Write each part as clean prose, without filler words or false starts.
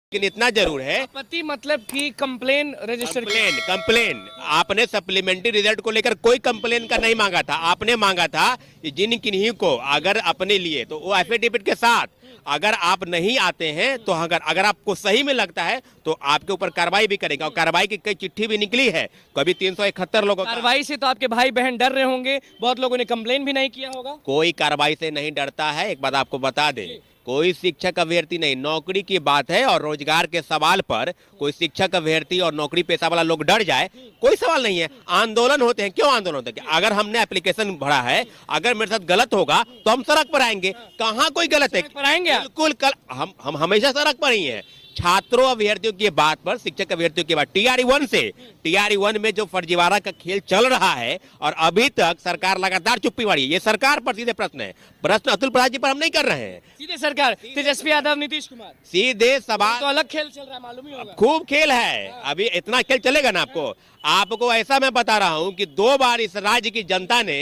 लेकिन इतना जरूर है, आपत्ति मतलब कि कंप्लेन रजिस्टर कंप्लेन आपने सप्लीमेंट्री रिजल्ट को लेकर कोई कंप्लेन का नहीं मांगा था। आपने मांगा था कि जिन किन्हीं को अगर अपने लिए तो वो एफिडेविट के साथ अगर आप नहीं आते हैं तो अगर आपको सही में लगता है तो आपके ऊपर कार्रवाई भी करेंगे। और कार्रवाई की कई चिट्ठी भी निकली है, कभी 371 लोगों का। कार्रवाई से तो आपके भाई बहन डर रहे होंगे, बहुत लोगों ने कंप्लेन भी नहीं किया होगा। कोई कार्रवाई से नहीं डरता है। एक बात आपको बता दे, कोई शिक्षक अभ्यर्थी नहीं, नौकरी की बात है और रोजगार के सवाल पर कोई शिक्षक अभ्यर्थी और नौकरी पेशा वाला लोग डर जाए, कोई सवाल नहीं है। आंदोलन होते हैं, क्यों आंदोलन होते हैं? अगर हमने एप्लीकेशन भरा है, अगर मेरे साथ गलत होगा तो हम सड़क पर आएंगे। कहाँ कोई गलत है? पर आएंगे आप? बिल्कुल, कल हम हमेशा सड़क पर ही हैं। छात्रों अभ्यर्थियों की बात पर, शिक्षक अभ्यर्थियों की बात, टीआरई 1 में जो फर्जीवाड़ा का खेल चल रहा है और अभी तक सरकार लगातार चुप्पी मारी है, ये सरकार पर सीधे प्रश्न है। प्रश्न अतुल प्रसाद जी पर हम नहीं कर रहे हैं। सीधे सरकार, तेजस्वी यादव, नीतीश कुमार, सीधे सवाल, तो अलग खेल चल रहा है, मालूम ही होगा। खूब खेल है। अभी इतना खेल चलेगा ना आपको ऐसा मैं बता रहा हूं कि 2 बार इस राज्य की जनता ने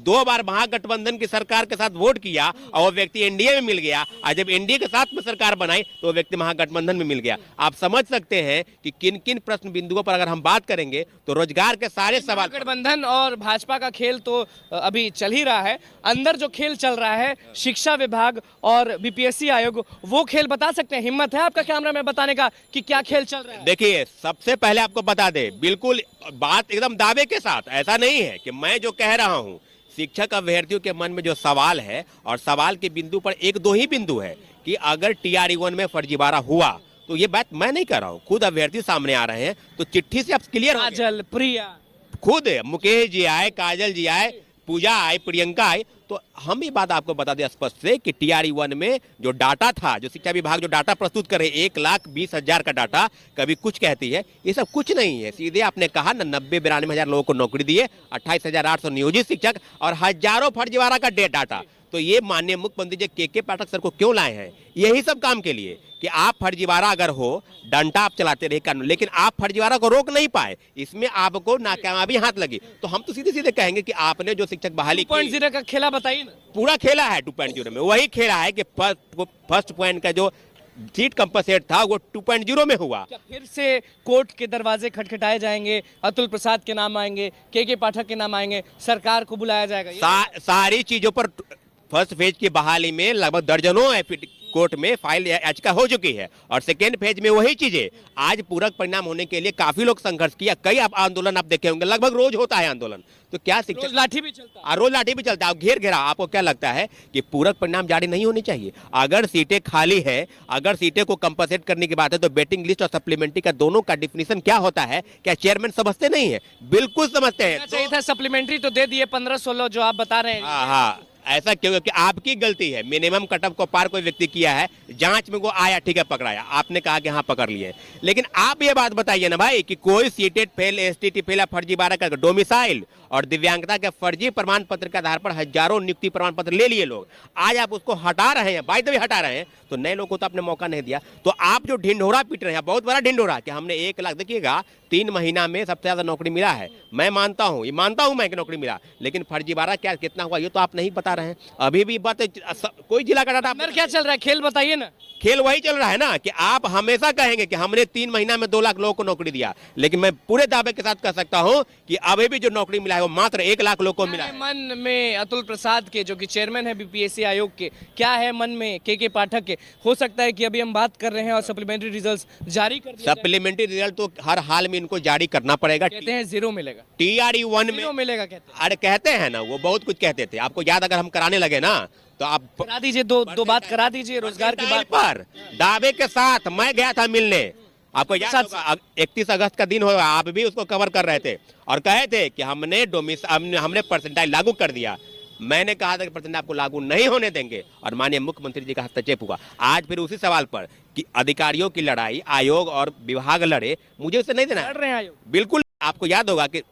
2 बार महागठबंधन की सरकार के साथ वोट किया और वो व्यक्ति एनडीए में मिल गया, और जब एनडीए के साथ में सरकार बनाई तो वो व्यक्ति महागठबंधन में मिल गया। आप समझ सकते हैं कि किन किन प्रश्न बिंदुओं पर अगर हम बात करेंगे तो रोजगार के सारे सवाल। गठबंधन और भाजपा का खेल तो अभी चल ही रहा है, अंदर जो खेल चल रहा है शिक्षा विभाग और बीपीएससी आयोग, वो खेल बता सकते हैं? हिम्मत है आपका कैमरा में बताने का कि क्या खेल चल रहा है? देखिए, सबसे पहले आपको बता दे, बिल्कुल बात एकदम दावे के साथ, ऐसा नहीं है कि मैं जो कह रहा हूं, शिक्षक अभ्यर्थियों के मन में जो सवाल है और सवाल के बिंदु पर 1-2 ही बिंदु है कि अगर टीआरई 1 में फर्जीवाड़ा हुआ तो ये बात मैं नहीं कर रहा हूं, खुद अभ्यर्थी सामने आ रहे हैं, तो चिट्ठी से अब क्लियर हो गया। काजल, प्रिया, खुद मुकेश जी आए, काजल जी आए, पूजा आई, प्रियंका आई, तो हम ये बात आपको बता दें स्पष्ट से कि टीआरई 1 में जो डाटा था, जो शिक्षा विभाग जो डाटा प्रस्तुत करे 1,20,000 का डाटा, कभी कुछ कहती है, ये सब कुछ नहीं है। सीधे आपने कहा ना, 90-92 हजार लोगों को नौकरी दिए, 28,800 नियोजित शिक्षक और हजारों फर्जीवाड़ा का डाटा। तो ये माननीय मुख्यमंत्री जी के पाठक सर को क्यों लाए हैं? यही सब काम के लिए कि आप फर्जीवाड़ा अगर हो, डंडा आप चलाते रहे कानून, लेकिन आप फर्जीवाड़ा को रोक नहीं पाए, इसमें आपको नाकामयाबी हाथ लगी। तो हम तो सीधे सीधे कहेंगे कि आपने जो शिक्षक बहाली 2.0 का खेला बताइए ना। पूरा खेला है 2.0 में, वही खेला है कि फर्स्ट पॉइंट का जो सीट कंपनसेट था वो 2.0 में हुआ। क्या फिर से कोर्ट के दरवाजे खटखटाए जाएंगे? अतुल प्रसाद के नाम आएंगे, के पाठक के नाम आएंगे, सरकार को बुलाया जाएगा? सारी चीजों पर फर्स्ट फेज की बहाली में लगभग दर्जनों कोर्ट में फाइल याचिका हो चुकी है और सेकेंड फेज में वही चीजें आज पूरक परिणाम होने के लिए काफी लोग संघर्ष किया। कई आंदोलन आप देखे होंगे, लगभग रोज होता है आंदोलन। तो क्या शिक्षक, रोज लाठी भी चलता है, रोज लाठी भी चलता है, घेर घेरा। आपको क्या लगता है कि पूरक परिणाम जारी नहीं होनी चाहिए? अगर सीटें खाली है, अगर सीटें को कंपनसेट करने की बात है तो वेटिंग लिस्ट और सप्लीमेंट्री का दोनों का डिफिनीशन क्या होता है, क्या चेयरमैन समझते नहीं है? बिल्कुल समझते हैं। चाहिए था सप्लीमेंट्री तो दे दिए 15-16 जो आप बता रहे हैं। हाँ, ऐसा क्यों? क्योंकि आपकी गलती है। मिनिमम कटअप को पार कोई व्यक्ति किया है, जांच में वो आया, ठीक है, पकड़ाया, आपने कहा कि हाँ पकड़ लिए, लेकिन आप ये बात बताइए ना भाई कि कोई सीटेड फेल, एसटीटी फेल, फर्जीवाड़ा का डोमिसाइल और दिव्यांगता के फर्जी प्रमाण पत्र के आधार पर हजारों नियुक्ति प्रमाण पत्र ले लिए लोग, आज आप उसको हटा रहे हैं, बाय द वे हटा रहे हैं, तो नए लोगों को तो आपने मौका नहीं दिया। तो आप जो ढिंढोरा पीट रहे हैं, बहुत बड़ा ढिंढोरा कि हमने 1 लाख, देखिएगा 3 महीना में सबसे ज्यादा नौकरी मिला है, मैं मानता हूं, ये मानता हूं मैं कि नौकरी मिला, लेकिन फर्जीवाड़ा क्या कितना हुआ ये तो आप नहीं बता रहे हैं। अभी भी बात कोई जिला का डाटा अंदर क्या चल रहा है, खेल बताइए ना। खेल वही चल रहा है ना कि आप हमेशा कहेंगे कि हमने 3 महीना में 2 लाख लोगों को नौकरी दिया, लेकिन मैं पूरे दावे के साथ कह सकता हूं कि अभी भी जो नौकरी मिला है वो मात्र 1 लाख लोगों को मिला है। मन में अतुल प्रसाद के, जो कि चेयरमैन है बीपीएससी आयोग के, क्या है मन में के पाठक के? हो सकता है कि अभी हम बात कर रहे हैं और सप्लीमेंट्री रिजल्ट जारी कर दिया। सप्लीमेंट्री रिजल्ट तो हर हाल में इनको जारी करना पड़ेगा। कहते हैं 0 मिलेगा, टीआरई 1 में मिलेगा कहते हैं। अरे कहते हैं ना, वो बहुत कुछ कहते थे, आपको याद, अगर हम कराने लगे ना तो आप करा दीजिए, दो बात करा दीजिए, रोजगार की बात पर दावे के साथ मैं गया था मिलने, आपको याद होगा 31 अगस्त का दिन होगा, आप भी उसको कवर कर रहे थे और कहे थे कि हमने परसेंटाइल लागू कर दिया। मैंने कहा था कि परसेंटाइल आपको लागू नहीं होने देंगे और माननीय मुख्यमंत्री जी का हस्तक्षेप हुआ। आज फिर उसी सवाल पर कि अधिकारियों की लड़ाई आयोग और विभाग लड़े, मुझे उसे नहीं देना लड़ रहे हैं आयोग। बिल्कुल, आपको याद होगा कि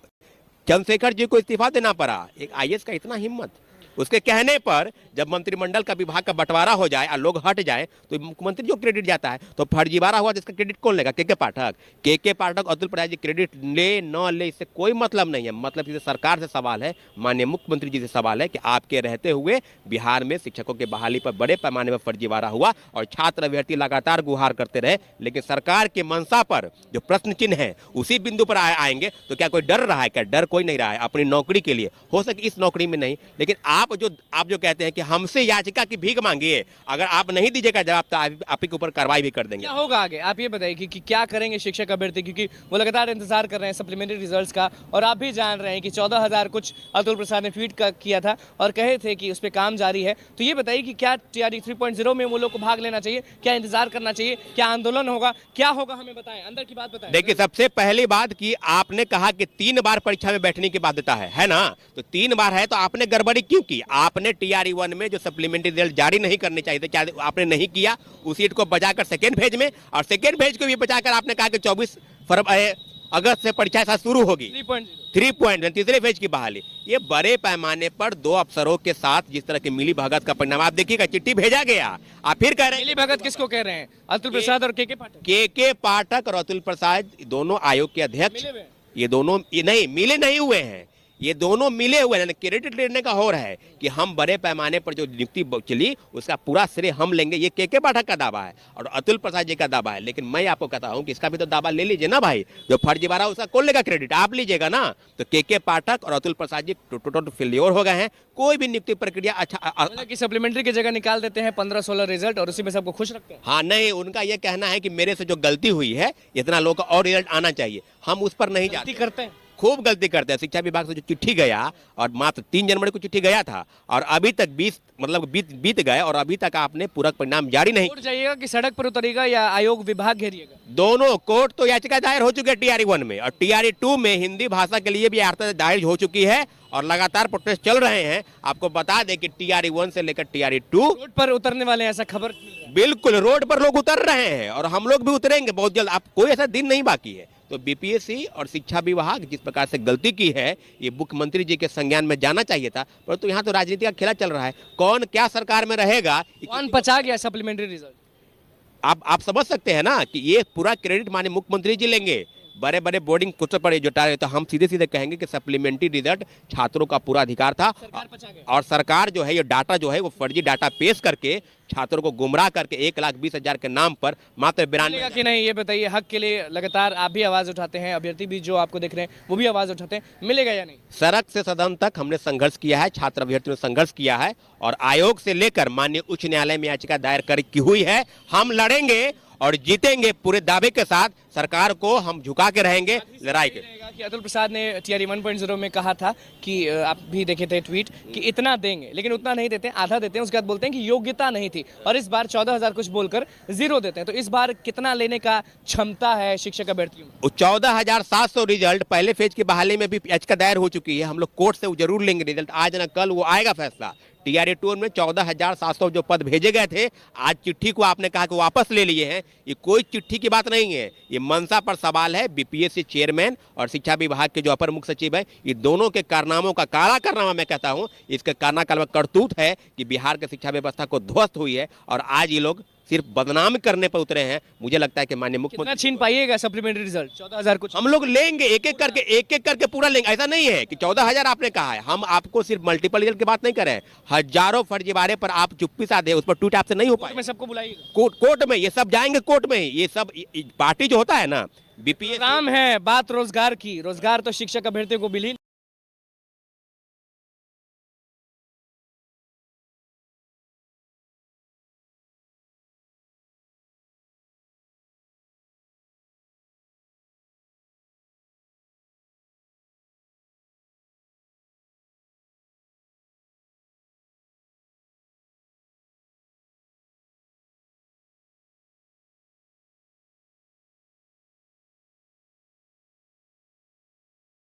चंद्रशेखर जी को इस्तीफा देना पड़ा, एक आईएएस का इतना हिम्मत। उसके कहने पर जब मंत्रिमंडल का विभाग का बंटवारा हो जाए और लोग हट जाए तो मुख्यमंत्री जो क्रेडिट जाता है, तो फर्जीवाड़ा हुआ जिसका क्रेडिट कौन लेगा? के पाठक। के पाठक, अतुल प्रसाद जी क्रेडिट ले न ले इससे कोई मतलब नहीं है। मतलब सीधे सरकार से सवाल है, माननीय मुख्यमंत्री जी से सवाल है कि आपके रहते हुए बिहार में शिक्षकों की बहाली पर बड़े पैमाने पर फर्जीवाड़ा हुआ और छात्र अभ्यर्थी लगातार गुहार करते रहे, लेकिन सरकार के मंशा पर जो प्रश्न चिन्ह है उसी बिंदु पर आएंगे तो क्या कोई डर रहा है? क्या डर कोई नहीं रहा है अपनी नौकरी के लिए? हो सके इस नौकरी में नहीं, लेकिन आप जो कहते हैं कि हमसे याचिका की भीख मांगिए, अगर आप नहीं दीजिएगा जवाब तो आप ही के ऊपर कार्रवाई भी कर देंगे। क्या होगा आगे आप ये बताइए कि क्या करेंगे शिक्षक अभ्यर्थी, क्योंकि वो लगातार इंतजार कर रहे हैं सप्लीमेंट्री रिजल्ट्स का, और आप भी जान रहे हैं कि 14,000 कुछ अतुल प्रसाद ने ट्वीट किया था और कहे थे कि उस पर काम जारी है। तो ये बताइए कि क्या टीआरई 3.0 में वो लोग को भाग लेना चाहिए, क्या इंतजार करना चाहिए, क्या आंदोलन होगा, क्या होगा, हमें बताएं, अंदर की बात बताएं। देखिए, सबसे पहली बात कि आपने कहा कि 3 बार परीक्षा में बैठने की बाध्यता है ना? तो 3 बार है तो आपने गड़बड़ी क्यों की? आपने टीआरई 1 में जो सप्लीमेंट्री रिजल्ट जारी नहीं करने चाहिए थे, क्या आपने नहीं किया? उस सीट को बचाकर सेकेंड फेज में, और सेकेंड फेज को भी बचाकर आपने कहा कि 24 अगस्त से परीक्षा साथ शुरू होगी। 3.0 तीसरे फेज की बहाली। ये बड़े पैमाने पर 2 अफसरों के साथ जिस तरह की मिली भगत का परिणाम आप देखिएगा, चिट्ठी भेजा गया। आप फिर कह रहे हैं मिली भगत किसको कह रहे हैं? अतुल प्रसाद और के पाठक। के पाठक और अतुल प्रसाद दोनों आयोग के अध्यक्ष, ये दोनों नहीं मिले नहीं हुए हैं, ये दोनों मिले हुए हैं। क्रेडिट लेने का हो रहा है कि हम बड़े पैमाने पर जो नियुक्ति चली उसका पूरा श्रेय हम लेंगे, ये के पाठक का दावा है और अतुल प्रसाद जी का दावा है। लेकिन मैं आपको कहता हूं कि इसका भी तो दावा ले लीजिए ना भाई। जो फर्जीवाड़ा उसका कौन लेगा क्रेडिट? आप लीजिएगा ना। तो के पाठक और अतुल प्रसाद जी टोटल फेल्योर हो गए हैं। कोई भी नियुक्ति प्रक्रिया अच्छा कि सप्लीमेंट्री की जगह निकाल देते हैं 15-16 रिजल्ट और उसी में सबको खुश रखते हैं। हाँ नहीं, उनका ये कहना है कि मेरे से जो गलती हुई है इतना लोगों का और रिजल्ट आना चाहिए, हम उस पर नहीं जाते। करते हैं, खूब गलती करते हैं। शिक्षा विभाग से जो चिट्ठी गया और मात्र 3 जनवरी को चिट्ठी गया था और अभी तक 20 बीत गए और अभी तक आपने पूरक परिणाम जारी नहीं। कोर्ट जाइएगा कि सड़क पर उतरिएगा या आयोग विभाग घेरिएगा? दोनों। कोर्ट तो याचिका दायर हो चुकी है टीआरई 1 में और टीआरई 2 में हिंदी भाषा के लिए भी याचिका दायर हो चुकी है और लगातार प्रोटेस्ट चल रहे हैं। आपको बता दें कि टीआरई 1 से लेकर टीआरई 2 रोड पर उतरने वाले हैं, ऐसा खबर? बिल्कुल, रोड पर लोग उतर रहे हैं और हम लोग भी उतरेंगे बहुत जल्द। आप कोई ऐसा दिन नहीं बाकी है। तो बीपीएससी और शिक्षा विभाग जिस प्रकार से गलती की है, ये मुख्यमंत्री जी के संज्ञान में जाना चाहिए था, परंतु यहाँ तो राजनीति का खेला चल रहा है। कौन क्या सरकार में रहेगा, कौन पचा गया सप्लीमेंट्री रिजल्ट? आप समझ सकते हैं ना कि ये पूरा क्रेडिट माननीय मुख्यमंत्री जी लेंगे। बड़े बड़े बोर्डिंग कुछ पर जुटा रहे, तो हम सीधे सीधे कहेंगे कि सप्लीमेंट्री रिजल्ट छात्रों का पूरा अधिकार था और सरकार जो है ये डाटा जो है वो फर्जी डाटा पेश करके छात्रों को गुमराह करके 1,20,000 के नाम पर मात्र 92 कि नहीं, ये बताइए। हक के लिए लगातार आप भी आवाज उठाते हैं, अभ्यर्थी भी जो आपको देख रहे हैं वो भी आवाज उठाते हैं, मिलेगा या नहीं? सड़क से सदन तक हमने संघर्ष किया है, छात्र अभ्यर्थियों ने संघर्ष किया है और आयोग से लेकर माननीय उच्च न्यायालय में याचिका दायर की हुई है। हम लड़ेंगे और जीतेंगे पूरे दावे के साथ। सरकार को हम झुका के रहेंगे लड़ाई के। कि अतुल प्रसाद ने टीआरई 1.0 में कहा था कि आप भी देखे थे ट्वीट कि इतना देंगे, लेकिन उतना नहीं देते, आधा देते हैं। उसके बाद बोलते हैं कि योग्यता नहीं थी और इस बार 14,000 कुछ बोलकर 0 देते हैं। तो इस बार कितना लेने का क्षमता है शिक्षक अभ्यर्थियों में? 14,700 रिजल्ट पहले फेज की बहाली में भी याचिका दायर हो चुकी है। हम लोग कोर्ट से जरूर लेंगे रिजल्ट, आज ना कल वो आएगा फैसला। टीआरई 2 में 14,700 जो पद भेजे गए थे, आज चिट्ठी को आपने कहा कि वापस ले लिए हैं। ये कोई चिट्ठी की बात नहीं है, ये मंशा पर सवाल है। बीपीएससी चेयरमैन और शिक्षा विभाग के जो अपर मुख्य सचिव है, ये दोनों के कारनामों का काला कारनामा मैं कहता हूं, इसके कारनामा करतूत है कि बिहार की शिक्षा व्यवस्था को ध्वस्त हुई है और आज ये लोग सिर्फ बदनाम करने पर उतरे हैं। मुझे लगता है कि माननीय मुख्यमंत्री छीन पाइएगा सप्लीमेंट्री रिजल्ट 14,000 कुछ? हम लोग लेंगे, एक एक करके पूरा लेंगे। ऐसा नहीं है कि 14,000 आपने कहा है, हम आपको सिर्फ मल्टीपल रिजल्ट की बात नहीं कर रहे हैं। हजारों फर्जीवाड़े पर आप चुप्पी साधे, उस पर ट्वीट आपसे नहीं हो पाए। मैं सबको बुलाइएगा कोर्ट में, ये सब जाएंगे कोर्ट में। ये सब पार्टी जो होता है ना, बीपीएस काम है बात रोजगार की। रोजगार तो शिक्षक अभ्यर्थियों को मिली